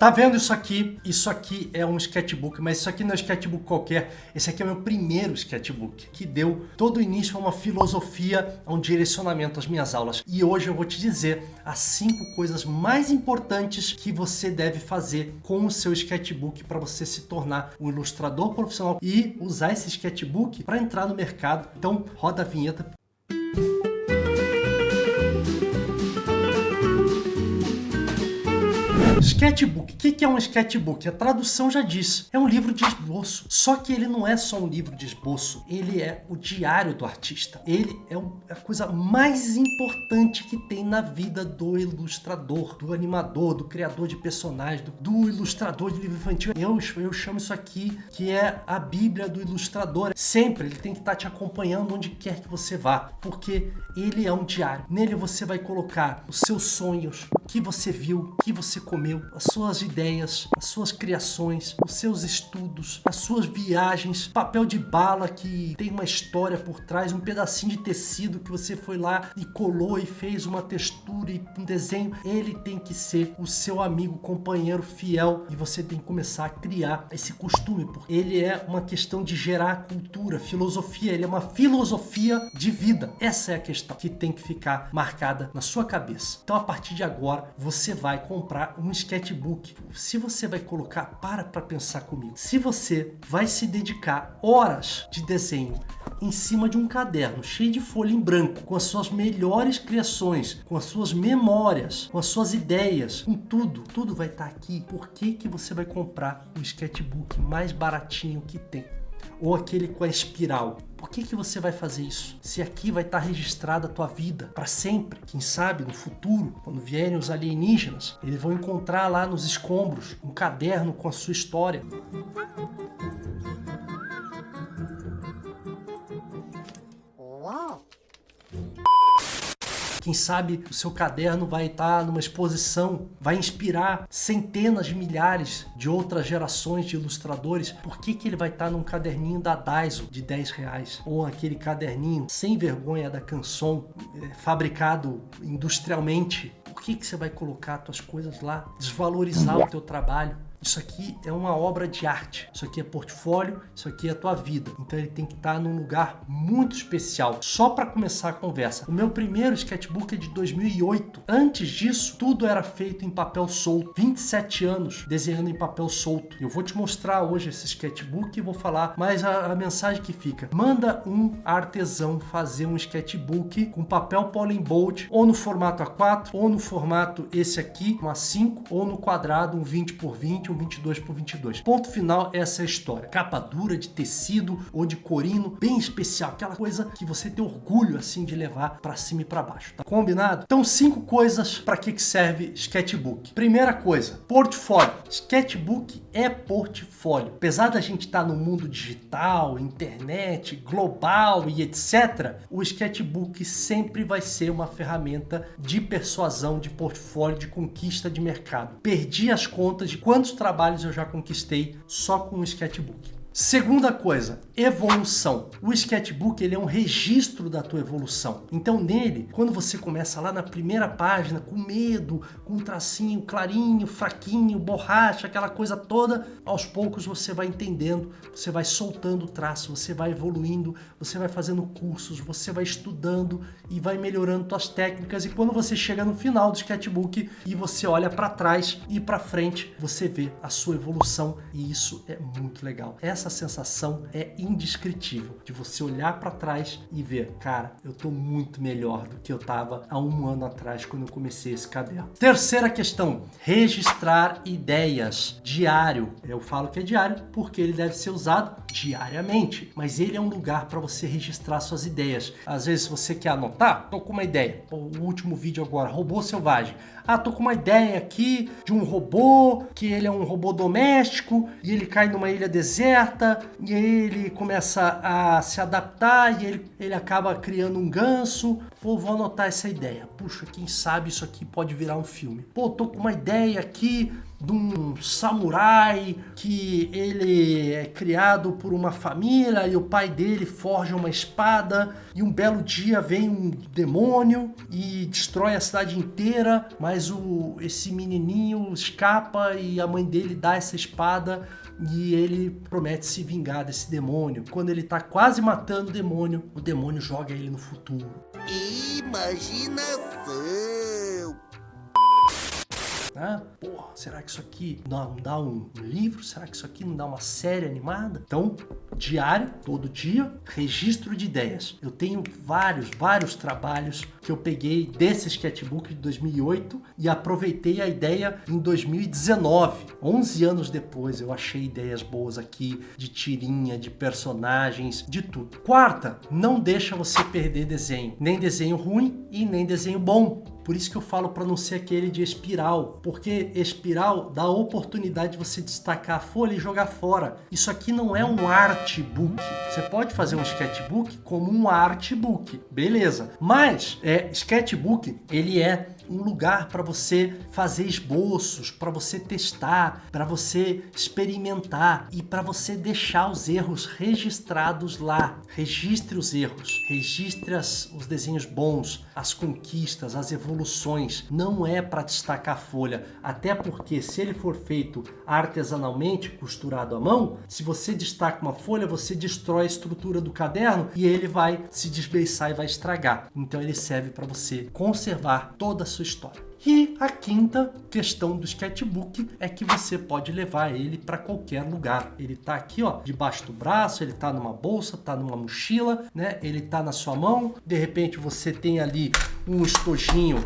Tá vendo isso aqui? Isso aqui é um sketchbook, mas isso aqui não é um sketchbook qualquer. Esse aqui é o meu primeiro sketchbook, que deu todo o início a uma filosofia, a um direcionamento às minhas aulas. E hoje eu vou te dizer as 5 coisas mais importantes que você deve fazer com o seu sketchbook para você se tornar um ilustrador profissional e usar esse sketchbook para entrar no mercado. Então, roda a vinheta. Sketchbook. O que é um sketchbook? A tradução já diz. É um livro de esboço. Só que ele não é só um livro de esboço. Ele é o diário do artista. Ele é a coisa mais importante que tem na vida do ilustrador, do animador, do criador de personagens, do ilustrador de livro infantil. Eu chamo isso aqui que é a Bíblia do ilustrador. Sempre ele tem que estar te acompanhando onde quer que você vá, porque ele é um diário. Nele você vai colocar os seus sonhos, o que você viu, o que você comeu, as suas ideias, as suas criações, os seus estudos, as suas viagens, papel de bala que tem uma história por trás, um pedacinho de tecido que você foi lá e colou e fez uma textura e um desenho. Ele tem que ser o seu amigo, companheiro fiel, e você tem que começar a criar esse costume, porque ele é uma questão de gerar cultura, filosofia, ele é uma filosofia de vida. Essa é a questão que tem que ficar marcada na sua cabeça. Então, a partir de agora, você vai comprar um sketchbook. Se você vai colocar, para pensar comigo. Se você vai se dedicar horas de desenho em cima de um caderno cheio de folha em branco, com as suas melhores criações, com as suas memórias, com as suas ideias, com tudo vai estar aqui. Por que você vai comprar o sketchbook mais baratinho que tem? Ou aquele com a espiral? Por que você vai fazer isso? Se aqui vai estar registrada a tua vida para sempre. Quem sabe no futuro, quando vierem os alienígenas, eles vão encontrar lá nos escombros um caderno com a sua história. Quem sabe o seu caderno vai estar numa exposição, vai inspirar centenas de milhares de outras gerações de ilustradores. Por que ele vai estar num caderninho da Daiso de R$10? Ou aquele caderninho sem vergonha da Canson, fabricado industrialmente? Por que você vai colocar as tuas coisas lá? Desvalorizar o teu trabalho? Isso aqui é uma obra de arte, isso aqui é portfólio, isso aqui é a tua vida. Então ele tem que estar num lugar muito especial. Só para começar a conversa, o meu primeiro sketchbook é de 2008. Antes disso, tudo era feito em papel solto. 27 anos desenhando em papel solto. Eu vou te mostrar hoje esse sketchbook e vou falar, mas a mensagem que fica: manda um artesão fazer um sketchbook com papel Polling Bold, ou no formato A4, ou no formato esse aqui, um A5, ou no quadrado, um 20x20, um 22x22. Ponto final, essa é a história. Capa dura de tecido ou de corino, bem especial, aquela coisa que você tem orgulho assim de levar para cima e para baixo, tá combinado? Então, 5 coisas para que serve sketchbook. Primeira coisa, portfólio. Sketchbook é portfólio. Apesar da gente estar no mundo digital, internet, global e etc, o sketchbook sempre vai ser uma ferramenta de persuasão, de portfólio, de conquista de mercado. Perdi as contas de quantos trabalhos eu já conquistei só com o sketchbook. Segunda coisa, evolução. O sketchbook ele é um registro da tua evolução. Então nele, quando você começa lá na primeira página, com medo, com um tracinho clarinho, fraquinho, borracha, aquela coisa toda, aos poucos você vai entendendo, você vai soltando o traço, você vai evoluindo, você vai fazendo cursos, você vai estudando e vai melhorando tuas técnicas. E quando você chega no final do sketchbook e você olha para trás e para frente, você vê a sua evolução, e isso é muito legal. Essa sensação é indescritível, de você olhar para trás e ver, cara, eu tô muito melhor do que eu tava há 1 ano atrás quando eu comecei esse caderno. Terceira questão, registrar ideias. Diário. Eu falo que é diário porque ele deve ser usado diariamente, mas ele é um lugar para você registrar suas ideias. Às vezes você quer anotar, tô com uma ideia. O último vídeo agora, robô selvagem. Tô com uma ideia aqui de um robô, que ele é um robô doméstico e ele cai numa ilha deserta e aí ele começa a se adaptar e ele acaba criando um ganso Pô, vou anotar essa ideia. Puxa, quem sabe isso aqui pode virar um filme. Pô, tô com uma ideia aqui de um samurai que ele é criado por uma família e o pai dele forja uma espada e um belo dia vem um demônio e destrói a cidade inteira, mas esse menininho escapa e a mãe dele dá essa espada e ele promete se vingar desse demônio. Quando ele tá quase matando o demônio joga ele no futuro. Imaginação! Ah, porra, será que isso aqui não dá um livro? Será que isso aqui não dá uma série animada? Então, diário, todo dia, registro de ideias. Eu tenho vários trabalhos que eu peguei desse sketchbook de 2008 e aproveitei a ideia em 2019. 11 anos depois eu achei ideias boas aqui de tirinha, de personagens, de tudo. Quarta, não deixa você perder desenho. Nem desenho ruim e nem desenho bom. Por isso que eu falo para não ser aquele de espiral, porque espiral dá a oportunidade de você destacar a folha e jogar fora. Isso aqui não é um artbook. Você pode fazer um sketchbook como um artbook, beleza. Mas sketchbook, ele é um lugar para você fazer esboços, para você testar, para você experimentar e para você deixar os erros registrados lá. Registre os erros, registre os desenhos bons, as conquistas, as evoluções. Não é para destacar a folha, até porque se ele for feito artesanalmente, costurado à mão, se você destaca uma folha, você destrói a estrutura do caderno e ele vai se desbeiçar e vai estragar. Então ele serve para você conservar toda a sua história. E a quinta questão do sketchbook é que você pode levar ele para qualquer lugar. Ele tá aqui, ó, debaixo do braço, ele tá numa bolsa, tá numa mochila, né? Ele tá na sua mão. De repente você tem ali um estojinho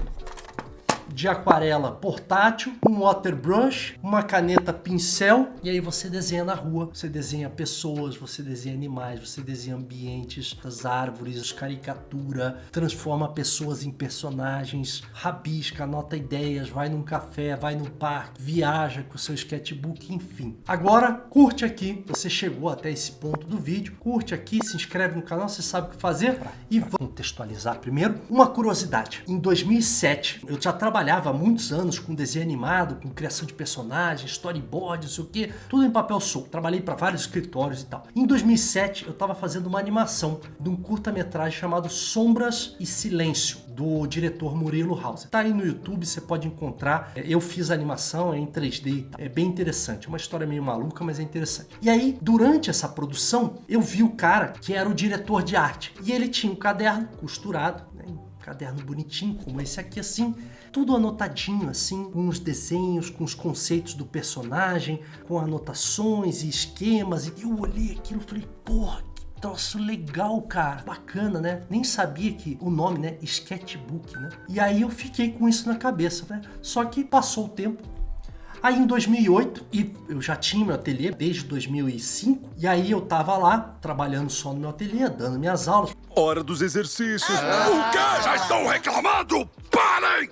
de aquarela portátil, um water brush, uma caneta pincel e aí você desenha na rua, você desenha pessoas, você desenha animais, você desenha ambientes, as árvores, caricatura, transforma pessoas em personagens, rabisca, anota ideias, vai num café, vai num parque, viaja com o seu sketchbook, enfim. Agora, curte aqui, você chegou até esse ponto do vídeo, curte aqui, se inscreve no canal, você sabe o que fazer e vamos contextualizar primeiro. Uma curiosidade, em 2007 eu já trabalhava há muitos anos com desenho animado, com criação de personagens, storyboard, não sei o que, tudo em papel solto. Trabalhei para vários escritórios e tal. Em 2007, eu estava fazendo uma animação de um curta-metragem chamado Sombras e Silêncio, do diretor Murilo Hauser. Tá aí no YouTube, você pode encontrar. Eu fiz a animação, é em 3D e tal. É bem interessante. É uma história meio maluca, mas é interessante. E aí, durante essa produção, eu vi o cara que era o diretor de arte. E ele tinha um caderno costurado, né? Caderno bonitinho, como esse aqui, assim, tudo anotadinho, assim, com os desenhos, com os conceitos do personagem, com anotações e esquemas. E eu olhei aquilo e falei, porra, que troço legal, cara. Bacana, né? Nem sabia que o nome, né? Sketchbook, né? E aí eu fiquei com isso na cabeça, né? Só que passou o tempo. Aí em 2008, e eu já tinha meu ateliê desde 2005, e aí eu tava lá, trabalhando só no meu ateliê, dando minhas aulas. Hora dos exercícios. O quê? Já estão reclamando? Parem!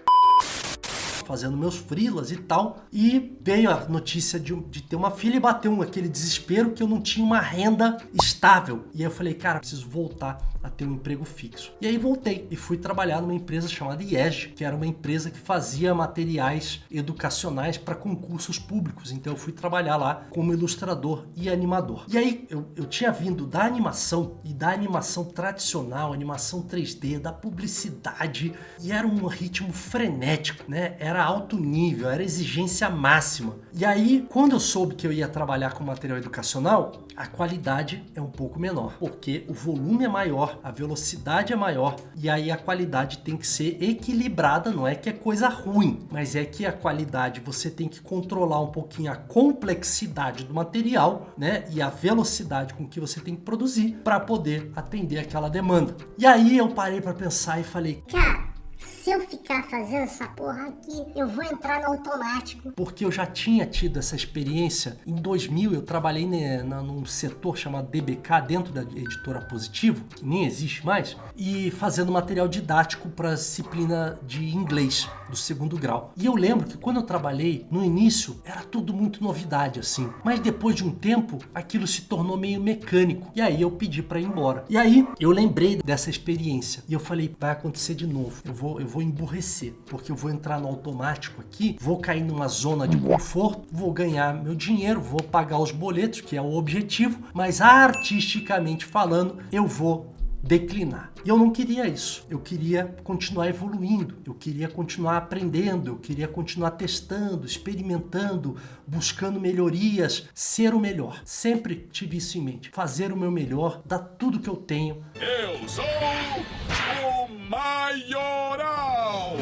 Fazendo meus freelas e tal, e veio a notícia de ter uma filha e bateu aquele desespero que eu não tinha uma renda estável. E aí eu falei, cara, preciso voltar a ter um emprego fixo. E aí voltei e fui trabalhar numa empresa chamada IEG, que era uma empresa que fazia materiais educacionais para concursos públicos. Então eu fui trabalhar lá como ilustrador e animador. E aí eu tinha vindo da animação e da animação tradicional, animação 3D, da publicidade, e era um ritmo frenético, né? Era alto nível, era exigência máxima. E aí, quando eu soube que eu ia trabalhar com material educacional, a qualidade é um pouco menor, porque o volume é maior, a velocidade é maior, e aí a qualidade tem que ser equilibrada, não é que é coisa ruim, mas é que a qualidade você tem que controlar um pouquinho a complexidade do material, né, e a velocidade com que você tem que produzir para poder atender aquela demanda. E aí eu parei para pensar e falei, cara, se eu ficar fazendo essa porra aqui, eu vou entrar no automático. Porque eu já tinha tido essa experiência. Em 2000 eu trabalhei num setor chamado DBK, dentro da editora Positivo, que nem existe mais, e fazendo material didático para disciplina de inglês do segundo grau. E eu lembro que quando eu trabalhei, no início, era tudo muito novidade, assim. Mas depois de um tempo, aquilo se tornou meio mecânico. E aí eu pedi para ir embora. E aí eu lembrei dessa experiência. E eu falei, vai acontecer de novo. Eu vou emburrecer. Porque eu vou entrar no automático aqui, vou cair numa zona de conforto, vou ganhar meu dinheiro, vou pagar os boletos, que é o objetivo, mas artisticamente falando, eu vou declinar. E eu não queria isso. Eu queria continuar evoluindo, eu queria continuar aprendendo, eu queria continuar testando, experimentando, buscando melhorias, ser o melhor. Sempre tive isso em mente. Fazer o meu melhor, dar tudo que eu tenho. Eu sou o Maioral!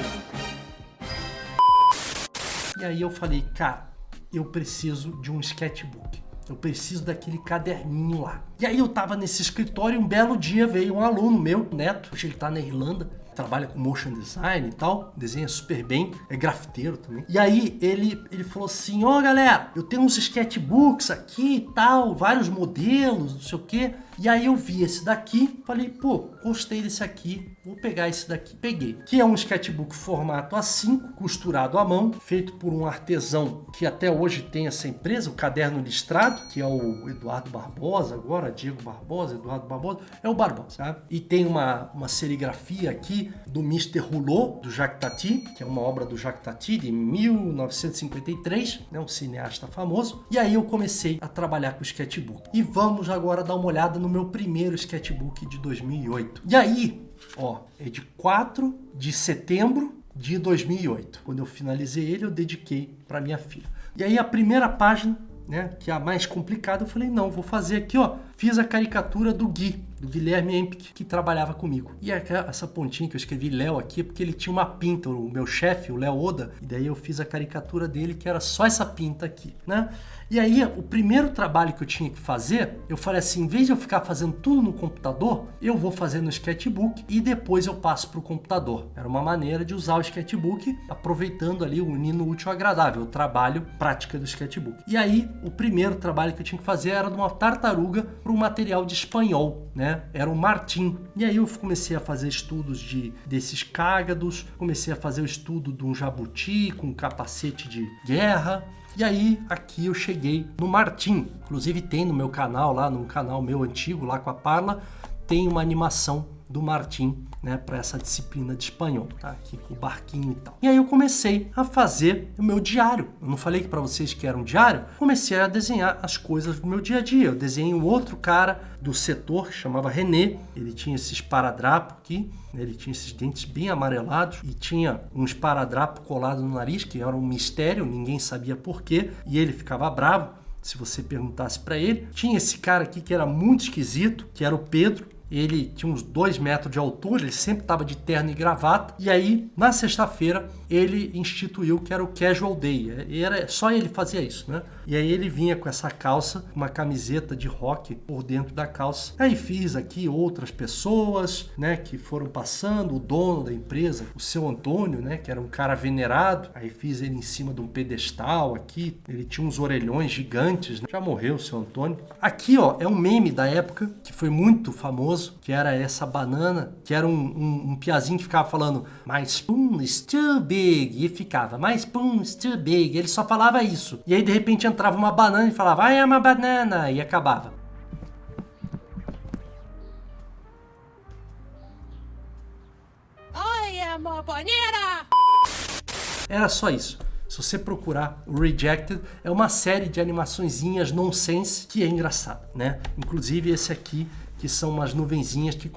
E aí eu falei, cara, eu preciso de um sketchbook. Eu preciso daquele caderninho lá. E aí eu tava nesse escritório e um belo dia veio um aluno meu, Neto, hoje ele tá na Irlanda, trabalha com motion design e tal, desenha super bem, é grafiteiro também. E aí ele falou assim, ó galera, eu tenho uns sketchbooks aqui e tal, vários modelos, não sei o quê. E aí eu vi esse daqui, falei, pô, gostei desse aqui, vou pegar esse daqui. Peguei, que é um sketchbook formato A5, costurado à mão, feito por um artesão que até hoje tem essa empresa, o Caderno Listrado, que é o Eduardo Barbosa, agora Diego Barbosa, Eduardo Barbosa, é o Barbosa, sabe? E tem uma serigrafia aqui do Mr. Rouleau, do Jacques Tati, que é uma obra do Jacques Tati de 1953, né, um cineasta famoso. E aí eu comecei a trabalhar com o sketchbook. E vamos agora dar uma olhada no meu primeiro sketchbook de 2008. E aí, ó, é de 4 de setembro de 2008. Quando eu finalizei ele, eu dediquei para minha filha. E aí a primeira página, né, que é a mais complicada, eu falei, não, vou fazer aqui, ó, fiz a caricatura do Gui, do Guilherme Empich, que trabalhava comigo. E essa pontinha que eu escrevi Léo aqui, é porque ele tinha uma pinta, o meu chefe, o Léo Oda, e daí eu fiz a caricatura dele, que era só essa pinta aqui, né? E aí, o primeiro trabalho que eu tinha que fazer, eu falei assim, em vez de eu ficar fazendo tudo no computador, eu vou fazer no sketchbook e depois eu passo para o computador. Era uma maneira de usar o sketchbook, aproveitando ali o unindo o útil ao agradável, o trabalho prática do sketchbook. E aí, o primeiro trabalho que eu tinha que fazer era de uma tartaruga para um material de espanhol, né? Era o Martim. E aí eu comecei a fazer estudos desses cágados, comecei a fazer o estudo de um jabuti com um capacete de guerra. E aí, aqui eu cheguei no Martim. Inclusive tem no meu canal, lá no canal meu antigo, lá com a Parla, tem uma animação do Martim, né, para essa disciplina de espanhol, tá? Aqui com o barquinho e tal. E aí eu comecei a fazer o meu diário. Eu não falei para vocês que era um diário? Comecei a desenhar as coisas do meu dia a dia. Eu desenhei um outro cara do setor que chamava René. Ele tinha esse esparadrapo aqui, né? Ele tinha esses dentes bem amarelados e tinha um esparadrapo colado no nariz, que era um mistério, ninguém sabia por quê, e ele ficava bravo se você perguntasse para ele. Tinha esse cara aqui que era muito esquisito, que era o Pedro. Ele tinha uns 2 metros de altura, ele sempre estava de terno e gravata. E aí, na sexta-feira, ele instituiu que era o Casual Day. E era só ele fazia isso, né? E aí ele vinha com essa calça, uma camiseta de rock por dentro da calça. Aí fiz aqui outras pessoas, né, que foram passando. O dono da empresa, o seu Antônio, né, que era um cara venerado. Aí fiz ele em cima de um pedestal aqui. Ele tinha uns orelhões gigantes, né? Já morreu o seu Antônio. Aqui, ó, é um meme da época que foi muito famoso, que era essa banana, que era um piazinho que ficava falando My spoon is too big, e ficava My spoon is too big, ele só falava isso. E aí de repente entrava uma banana e falava I am a banana, e acabava. I am a banana! Era só isso. Se você procurar o Rejected, é uma série de animaçõezinhas nonsense que é engraçado, né? Inclusive esse aqui, que são umas nuvenzinhas que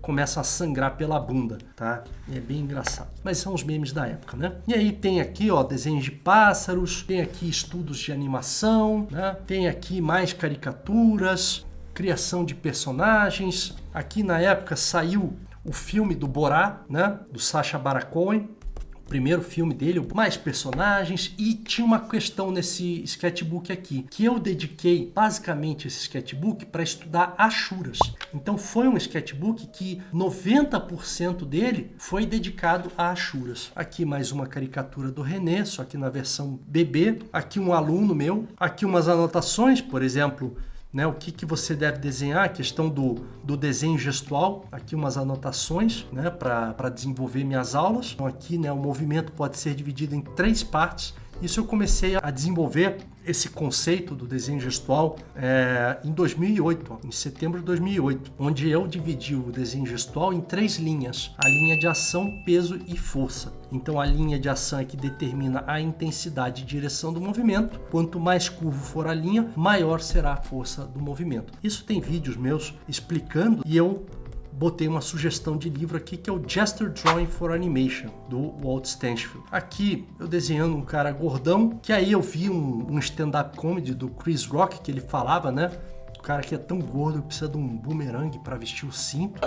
começam a sangrar pela bunda, tá? É bem engraçado. Mas são os memes da época, né? E aí tem aqui, ó, desenhos de pássaros, tem aqui estudos de animação, né? Tem aqui mais caricaturas, criação de personagens. Aqui na época saiu o filme do Borá, né? Do Sacha Baron Cohen. Primeiro filme dele, mais personagens, e tinha uma questão nesse sketchbook aqui, que eu dediquei basicamente esse sketchbook para estudar achuras. Então foi um sketchbook que 90% dele foi dedicado a achuras. Aqui mais uma caricatura do René, só que na versão bebê. Aqui um aluno meu, aqui umas anotações, por exemplo, né, o que você deve desenhar, a questão do desenho gestual, aqui umas anotações, né, para desenvolver minhas aulas. Então aqui, né, o movimento pode ser dividido em 3 partes. Isso eu comecei a desenvolver esse conceito do desenho gestual em 2008, em setembro de 2008, onde eu dividi o desenho gestual em 3 linhas: a linha de ação, peso e força. Então a linha de ação é que determina a intensidade e direção do movimento. Quanto mais curvo for a linha, maior será a força do movimento. Isso tem vídeos meus explicando, e eu botei uma sugestão de livro aqui, que é o Gesture Drawing for Animation, do Walt Stanfield. Aqui, eu desenhando um cara gordão, que aí eu vi um stand-up comedy do Chris Rock, que ele falava, né? O cara que é tão gordo que precisa de um boomerang para vestir o cinto.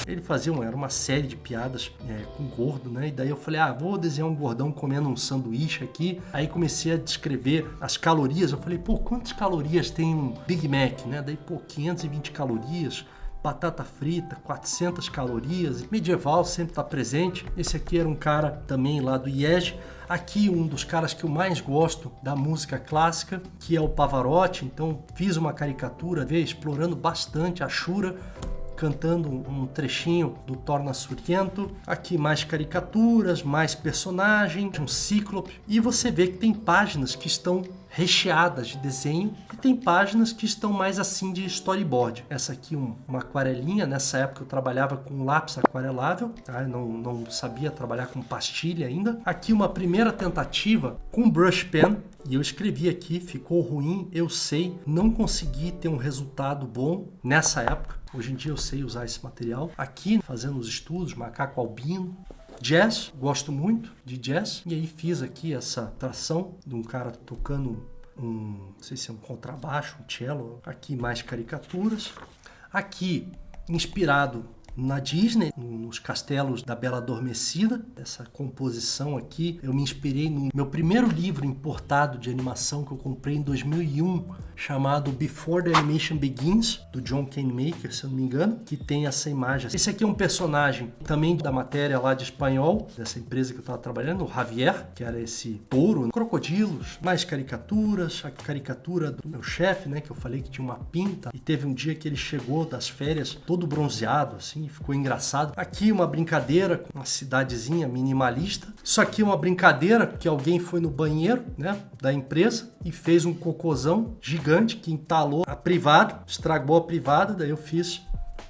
Ele fazia era uma série de piadas com gordo, né? E daí eu falei, vou desenhar um gordão comendo um sanduíche aqui. Aí comecei a descrever as calorias. Eu falei, quantas calorias tem um Big Mac, né? Daí, 520 calorias. Batata frita, 400 calorias. Medieval sempre está presente. Esse aqui era um cara também lá do IEG. Aqui um dos caras que eu mais gosto da música clássica, que é o Pavarotti. Então fiz uma caricatura, explorando bastante a Shura, cantando um trechinho do Torna Surriento. Aqui mais caricaturas, mais personagens, um cíclope. E você vê que tem páginas que estão recheadas de desenho e tem páginas que estão mais assim de storyboard. Essa aqui uma aquarelinha. Nessa época eu trabalhava com lápis aquarelável, tá? Eu não sabia trabalhar com pastilha ainda. Aqui uma primeira tentativa com brush pen. E eu escrevi aqui, ficou ruim, eu sei, não consegui ter um resultado bom nessa época. Hoje em dia eu sei usar esse material. Aqui, fazendo os estudos, macaco albino. Jazz, gosto muito de jazz. E aí fiz aqui essa tração de um cara tocando não sei se é um contrabaixo, um cello. Aqui mais caricaturas. Aqui, inspirado na Disney, nos castelos da Bela Adormecida. Essa composição aqui, eu me inspirei no meu primeiro livro importado de animação que eu comprei em 2001, chamado Before the Animation Begins, do John Canemaker, se eu não me engano, que tem essa imagem. Esse aqui é um personagem também da matéria lá de espanhol, dessa empresa que eu estava trabalhando, o Javier, que era esse touro, crocodilos, mais caricaturas, a caricatura do meu chefe, né, que eu falei que tinha uma pinta, e teve um dia que ele chegou das férias todo bronzeado, assim, ficou engraçado. Aqui uma brincadeira com uma cidadezinha minimalista. Isso aqui é uma brincadeira que alguém foi no banheiro, né, da empresa e fez um cocôzão gigante que entalou a privada, estragou a privada. Daí eu fiz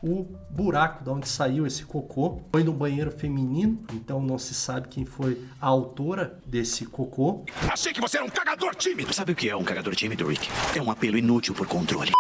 o buraco de onde saiu esse cocô. Foi no banheiro feminino, então não se sabe quem foi a autora desse cocô. Achei que você era um cagador tímido. Sabe o que é um cagador tímido, Rick? É um apelo inútil por controle.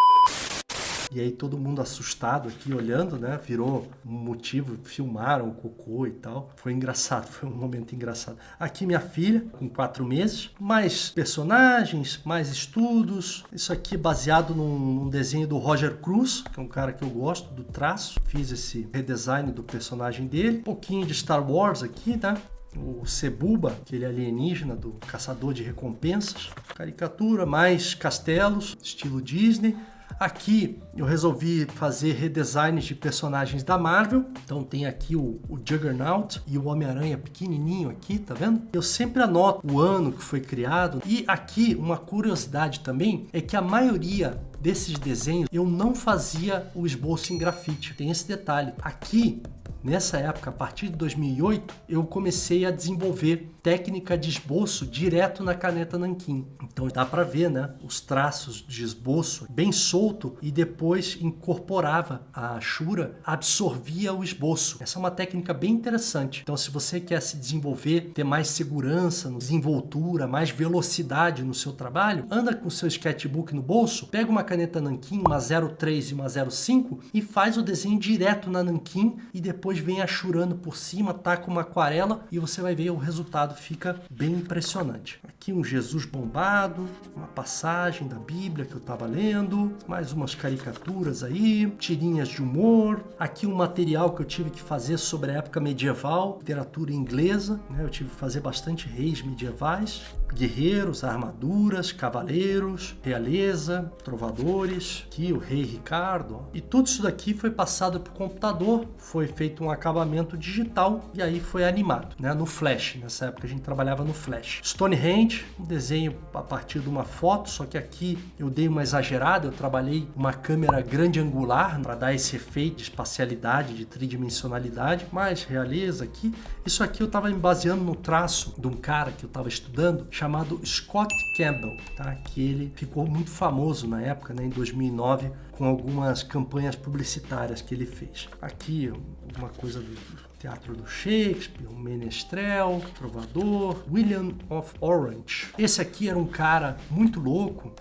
E aí todo mundo assustado aqui olhando, né? Virou um motivo, filmaram o cocô e tal. Foi engraçado, foi um momento engraçado. Aqui minha filha, com 4 meses. Mais personagens, mais estudos. Isso aqui baseado num desenho do Roger Cruz, que é um cara que eu gosto do traço. Fiz esse redesign do personagem dele. Um pouquinho de Star Wars aqui, né? O Cebuba, aquele alienígena do Caçador de Recompensas. Caricatura, mais castelos, estilo Disney. Aqui eu resolvi fazer redesigns de personagens da Marvel. Então tem aqui o Juggernaut e o Homem-Aranha pequenininho aqui, tá vendo? Eu sempre anoto o ano que foi criado. E aqui uma curiosidade também é que a maioria desses desenhos eu não fazia o esboço em grafite. Tem esse detalhe. Aqui, nessa época, a partir de 2008, eu comecei a desenvolver técnica de esboço direto na caneta nanquim. Então dá para ver, né, os traços de esboço bem solto e depois incorporava a Shura, absorvia o esboço. Essa é uma técnica bem interessante. Então se você quer se desenvolver, ter mais segurança, desenvoltura, mais velocidade no seu trabalho, anda com o seu sketchbook no bolso, pega uma caneta nanquim, uma 03 e uma 05 e faz o desenho direto na nanquim e depois vem achurando por cima, taca uma aquarela e você vai ver o resultado fica bem impressionante. Aqui um Jesus bombado, uma passagem da Bíblia que eu estava lendo, mais umas caricaturas aí, tirinhas de humor. Aqui um material que eu tive que fazer sobre a época medieval, literatura inglesa, né? Eu tive que fazer bastante reis medievais. guerreiros, armaduras, cavaleiros, realeza, trovadores, aqui o rei Ricardo. E tudo isso daqui foi passado para o computador, foi feito um acabamento digital e aí foi animado, né, no Flash. Nessa época a gente trabalhava no Flash. Stonehenge, um desenho a partir de uma foto, só que aqui eu dei uma exagerada, eu trabalhei uma câmera grande angular para dar esse efeito de espacialidade, de tridimensionalidade, mais realeza aqui. Isso aqui eu estava me baseando no traço de um cara que eu estava estudando, chamado Scott Campbell, tá? Que ele ficou muito famoso na época, né, em 2009, com algumas campanhas publicitárias que ele fez. Aqui, uma coisa do teatro do Shakespeare, um menestrel, trovador, William of Orange. Esse aqui era um cara muito louco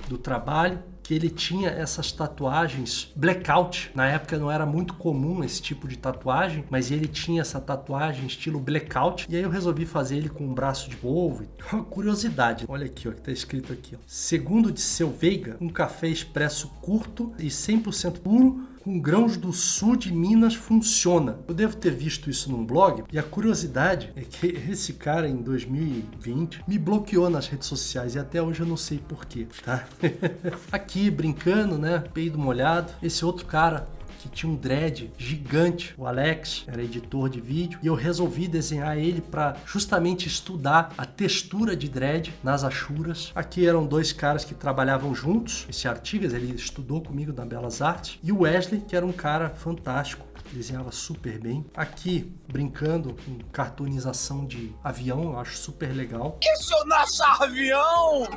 do trabalho, que ele tinha essas tatuagens blackout. Na época não era muito comum esse tipo de tatuagem, mas ele tinha essa tatuagem estilo blackout. E aí eu resolvi fazer ele com um braço de polvo. Uma curiosidade, olha aqui, ó, que tá escrito aqui, ó. Segundo de Seu Veiga, um café expresso curto e 100% puro, com grãos do sul de Minas funciona. Eu devo ter visto isso num blog, e a curiosidade é que esse cara em 2020 me bloqueou nas redes sociais e até hoje eu não sei porquê, tá? Aqui brincando, né? Peido molhado. Esse outro cara que tinha um dread gigante, o Alex, era editor de vídeo, e eu resolvi desenhar ele para justamente estudar a textura de dread nas achuras. Aqui eram dois caras que trabalhavam juntos, esse Artigas, ele estudou comigo na Belas Artes, e o Wesley, que era um cara fantástico, desenhava super bem. Aqui, brincando com cartoonização de avião, eu acho super legal. Isso é o nosso avião!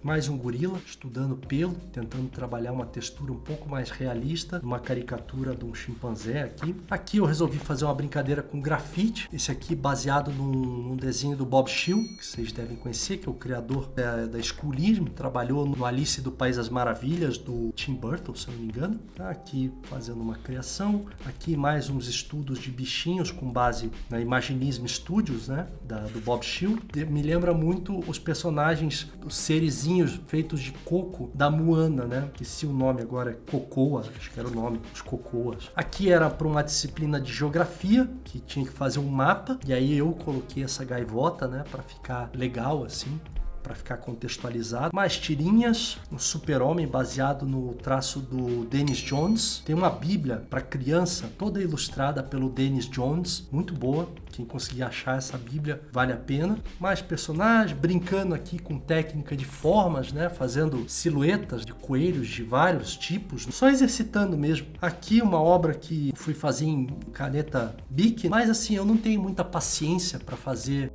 Mais um gorila, estudando pelo, tentando trabalhar uma textura um pouco mais realista, uma caricatura de um chimpanzé aqui. Aqui eu resolvi fazer uma brincadeira com grafite, esse aqui baseado num desenho do Bob Shill, que vocês devem conhecer, que é o criador da Schoolism, trabalhou no Alice do País das Maravilhas, do Tim Burton, se eu não me engano. Aqui fazendo uma criação, aqui mais uns estudos de bichinhos com base na Imaginism Studios, né, do Bob Shill. Me lembra muito os personagens, os serezinhos feitos de coco da Moana, né? Que se o nome agora é Cocoa, acho que era o nome, os Cocoas. Aqui era para uma disciplina de geografia, que tinha que fazer um mapa, e aí eu coloquei essa gaivota, né? Para ficar legal assim, para ficar contextualizado. Mais tirinhas, um super-homem baseado no traço do Dennis Jones. Tem uma bíblia para criança, toda ilustrada pelo Dennis Jones, muito boa. Quem conseguir achar essa bíblia vale a pena. Mais personagens, brincando aqui com técnica de formas, né? Fazendo silhuetas de coelhos de vários tipos, só exercitando mesmo. Aqui uma obra que fui fazer em caneta Bic, mas assim, eu não tenho muita paciência para fazer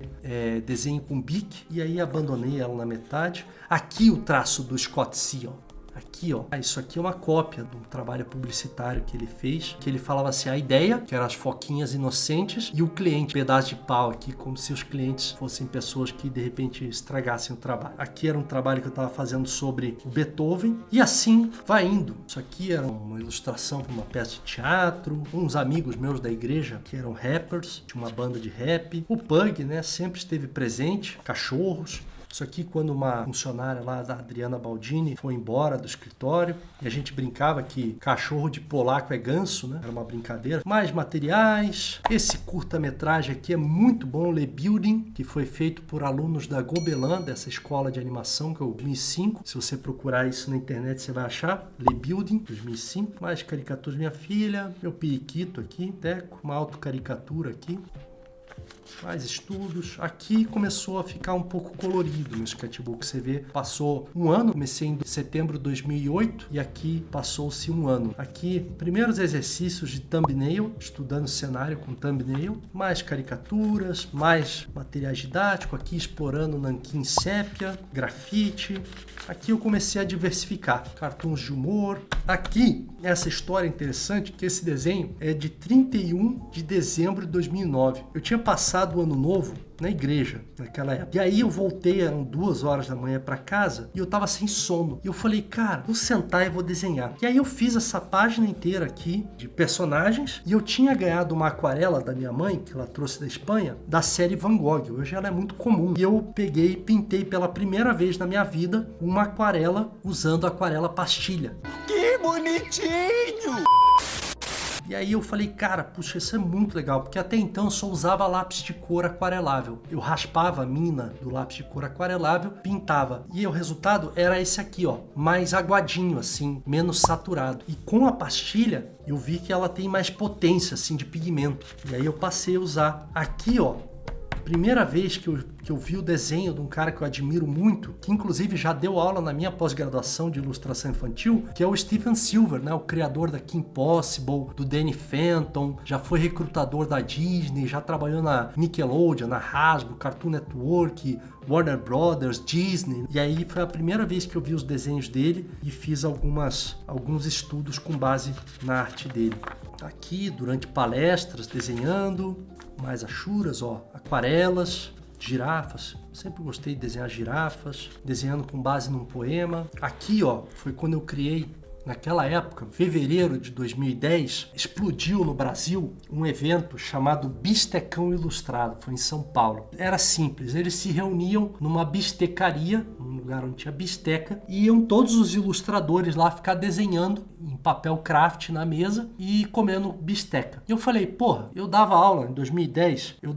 desenho com Bic, e aí abandonei ela na metade. Aqui o traço do Scott Seal. Aqui, ó, isso aqui é uma cópia do trabalho publicitário que ele fez, que ele falava assim, a ideia, que eram as foquinhas inocentes, e o cliente, pedaço de pau aqui, como se os clientes fossem pessoas que de repente estragassem o trabalho. Aqui era um trabalho que eu estava fazendo sobre o Beethoven, e assim vai indo. Isso aqui era uma ilustração para uma peça de teatro, uns amigos meus da igreja que eram rappers, tinha uma banda de rap, o Pug, né, sempre esteve presente, cachorros. Isso aqui quando uma funcionária lá da Adriana Baldini foi embora do escritório e a gente brincava que cachorro de polaco é ganso, né? Era uma brincadeira. Mais materiais. Esse curta-metragem aqui é muito bom, Le Building, que foi feito por alunos da Gobelin, dessa escola de animação que é o 2005. Se você procurar isso na internet você vai achar. Le Building, 2005. Mais caricaturas minha filha, meu periquito aqui, Teco, uma autocaricatura aqui. Mais estudos. Aqui começou a ficar um pouco colorido no sketchbook. Você vê, passou um ano, comecei em setembro de 2008 e aqui passou-se um ano. Aqui, primeiros exercícios de thumbnail, estudando cenário com thumbnail, mais caricaturas, mais materiais didáticos, aqui explorando nanquim sépia, grafite. Aqui eu comecei a diversificar, cartoons de humor. Aqui, essa história interessante, que esse desenho é de 31 de dezembro de 2009. Eu tinha passado o ano novo na igreja naquela época. E aí eu voltei, eram 2 horas da manhã para casa e eu tava sem sono. E eu falei, cara, vou sentar e vou desenhar. E aí eu fiz essa página inteira aqui de personagens e eu tinha ganhado uma aquarela da minha mãe, que ela trouxe da Espanha, da série Van Gogh. Hoje ela é muito comum. E eu peguei e pintei pela primeira vez na minha vida uma aquarela usando aquarela pastilha. Que bonitinho! E aí eu falei, cara, puxa, isso é muito legal, porque até então eu só usava lápis de cor aquarelável. Eu raspava a mina do lápis de cor aquarelável, pintava. E o resultado era esse aqui, ó, mais aguadinho, assim, menos saturado. E com a pastilha, eu vi que ela tem mais potência, assim, de pigmento. E aí eu passei a usar. Aqui, ó, primeira vez que eu vi o desenho de um cara que eu admiro muito, que inclusive já deu aula na minha pós-graduação de ilustração infantil, que é o Steven Silver, né? O criador da Kim Possible, do Danny Phantom, já foi recrutador da Disney, já trabalhou na Nickelodeon, na Hasbro, Cartoon Network, Warner Brothers, Disney. E aí foi a primeira vez que eu vi os desenhos dele e fiz alguns estudos com base na arte dele. Aqui, durante palestras, desenhando, mais achuras, ó, aquarelas, girafas. Sempre gostei de desenhar girafas, desenhando com base num poema. Aqui, ó, foi quando eu criei, naquela época, fevereiro de 2010, explodiu no Brasil um evento chamado Bistecão Ilustrado, foi em São Paulo. Era simples, eles se reuniam numa bistecaria, num lugar onde tinha bisteca, e iam todos os ilustradores lá ficar desenhando em papel craft na mesa e comendo bisteca. E eu falei, porra, eu dava aula em 2010, eu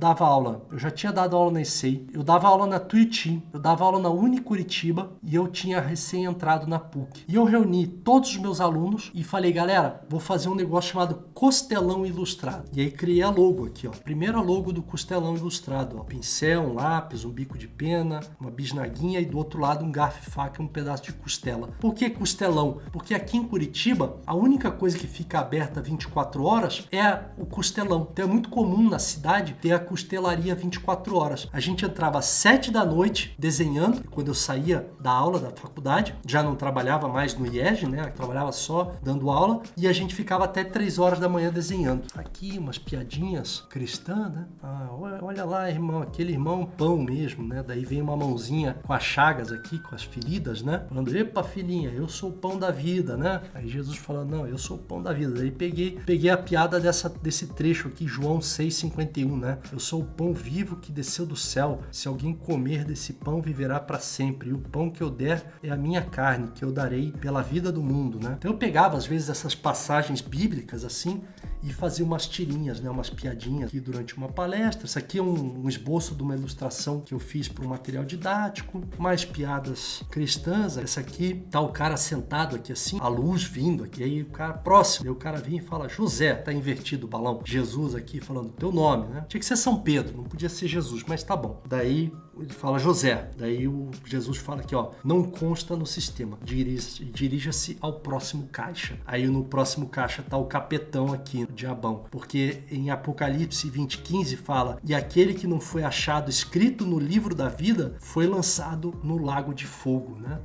já tinha dado aula na ESEI, eu dava aula na Tuiuti, eu dava aula na Unicuritiba e eu tinha recém entrado na PUC. E eu reuni todos os meus alunos e falei, galera, vou fazer um negócio chamado Costelão Ilustrado. E aí criei a logo aqui, ó. Primeira logo do Costelão Ilustrado, ó. Pincel, um lápis, um bico de pena, uma bisnaguinha e do outro lado um garfo e faca e um pedaço de costela. Por que costelão? Porque aqui em Curitiba, a única coisa que fica aberta 24 horas é o costelão. Então é muito comum na cidade ter a costelaria 24 horas. A gente entrava às 7 da noite desenhando, e quando eu saía da aula da faculdade, já não trabalhava mais no IEG, né? Eu trabalhava só dando aula e a gente ficava até 3 horas da manhã desenhando. Aqui umas piadinhas cristãs, né? Ah, olha lá, irmão, aquele irmão pão mesmo, né? Daí vem uma mãozinha com as chagas aqui, com as feridas, né? Falando, epa, filhinha, eu sou o pão da vida, né? Aí Jesus falando, não, eu sou o pão da vida. Daí peguei a piada desse trecho aqui, João 6,51, né? Eu sou o pão vivo que desceu do céu. Se alguém comer desse pão, viverá para sempre. E o pão que eu der é a minha carne, que eu darei pela vida do mundo, né? Então eu pegava às vezes essas passagens bíblicas assim e fazia umas tirinhas, né, umas piadinhas aqui durante uma palestra. Isso aqui é um esboço de uma ilustração que eu fiz para um material didático, mais piadas cristãs. Essa aqui tá o cara sentado aqui assim, a luz vindo aqui, aí o cara próximo, aí o cara vem e fala, José, tá invertido o balão, Jesus aqui falando teu nome, né? Tinha que ser São Pedro, não podia ser Jesus, mas tá bom. Daí ele fala José, daí o Jesus fala aqui, ó, não consta no sistema, dirija-se ao próximo caixa. Aí no próximo caixa tá o capetão aqui, o diabão, porque em Apocalipse 20:15 fala, e aquele que não foi achado escrito no livro da vida foi lançado no lago de fogo, né?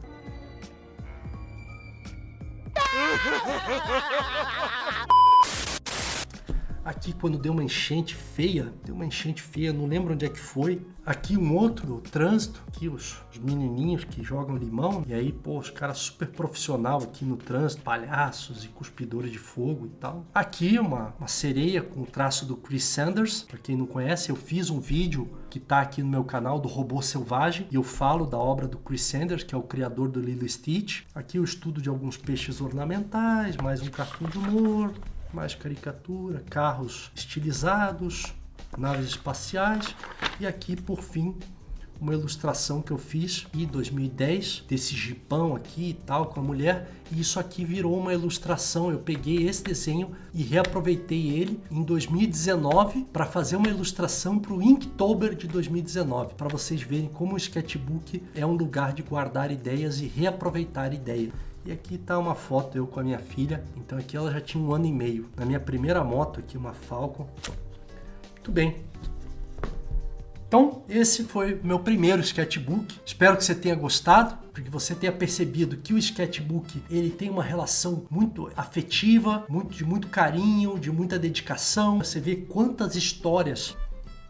Aqui quando deu uma enchente feia, não lembro onde é que foi. Aqui um outro, o trânsito, aqui os menininhos que jogam limão. E aí, pô, os caras super profissional aqui no trânsito, palhaços e cuspidores de fogo e tal. Aqui uma sereia com o traço do Chris Sanders. Pra quem não conhece, eu fiz um vídeo que tá aqui no meu canal do Robô Selvagem. E eu falo da obra do Chris Sanders, que é o criador do Lilo e Stitch. Aqui o estudo de alguns peixes ornamentais, mais um cartoon de humor. Mais caricatura, carros estilizados, naves espaciais e aqui por fim uma ilustração que eu fiz em 2010 desse jipão aqui e tal com a mulher, e isso aqui virou uma ilustração. Eu peguei esse desenho e reaproveitei ele em 2019 para fazer uma ilustração para o Inktober de 2019, para vocês verem como o sketchbook é um lugar de guardar ideias e reaproveitar ideias. E aqui tá uma foto eu com a minha filha. Então aqui ela já tinha 1 ano e meio. Na minha primeira moto aqui, uma Falcon. Muito bem. Então esse foi o meu primeiro sketchbook. Espero que você tenha gostado, porque você tenha percebido que o sketchbook ele tem uma relação muito afetiva, de muito carinho, de muita dedicação. Você vê quantas histórias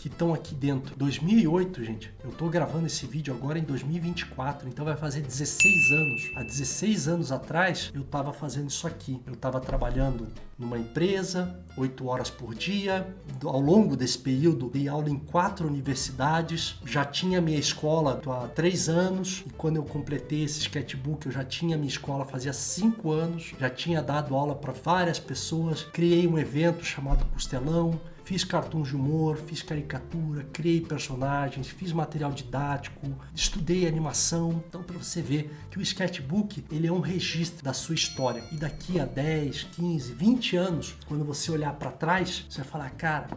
que estão aqui dentro. 2008, gente, eu tô gravando esse vídeo agora em 2024, então vai fazer 16 anos. Há 16 anos atrás, eu tava fazendo isso aqui. Eu tava trabalhando numa empresa, 8 horas por dia. Ao longo desse período, dei aula em 4 universidades. Já tinha minha escola há 3 anos. E quando eu completei esse sketchbook, eu já tinha minha escola fazia 5 anos. Já tinha dado aula para várias pessoas. Criei um evento chamado Costelão. Fiz cartoons de humor, fiz caricatura, criei personagens, fiz material didático, estudei animação. Então, para você ver que o sketchbook, ele é um registro da sua história. E daqui a 10, 15, 20 anos, quando você olhar para trás, você vai falar, cara,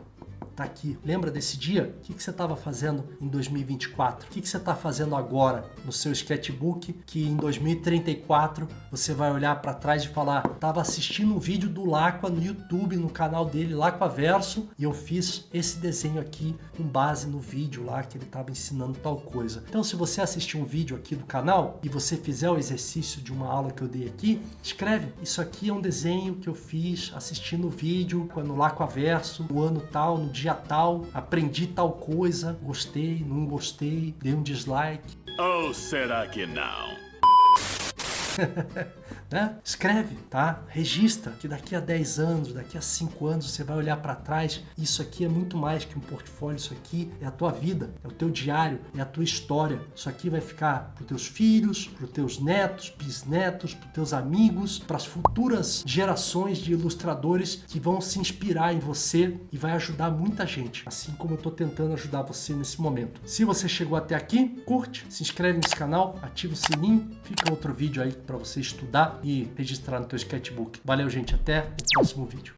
tá aqui. Lembra desse dia? O que você estava fazendo em 2024? O que você está fazendo agora no seu sketchbook que em 2034 você vai olhar para trás e falar, estava assistindo um vídeo do Laqua no YouTube, no canal dele, Laquaverso, e eu fiz esse desenho aqui com base no vídeo lá que ele estava ensinando tal coisa. Então, se você assistir um vídeo aqui do canal e você fizer o exercício de uma aula que eu dei aqui, escreve, isso aqui é um desenho que eu fiz assistindo o vídeo no Laquaverso, no ano tal, no dia tal, aprendi tal coisa, gostei, não gostei, dei um dislike. Ou será que não? Né? Escreve, tá? Registra que daqui a 10 anos, daqui a 5 anos você vai olhar para trás. Isso aqui é muito mais que um portfólio, isso aqui é a tua vida, é o teu diário, é a tua história. Isso aqui vai ficar para os teus filhos, para os teus netos, bisnetos, para os teus amigos, para as futuras gerações de ilustradores que vão se inspirar em você e vai ajudar muita gente, assim como eu estou tentando ajudar você nesse momento. Se você chegou até aqui, curte, se inscreve nesse canal, ativa o sininho, fica outro vídeo aí para você estudar e registrar no teu sketchbook. Valeu, gente, até o próximo vídeo.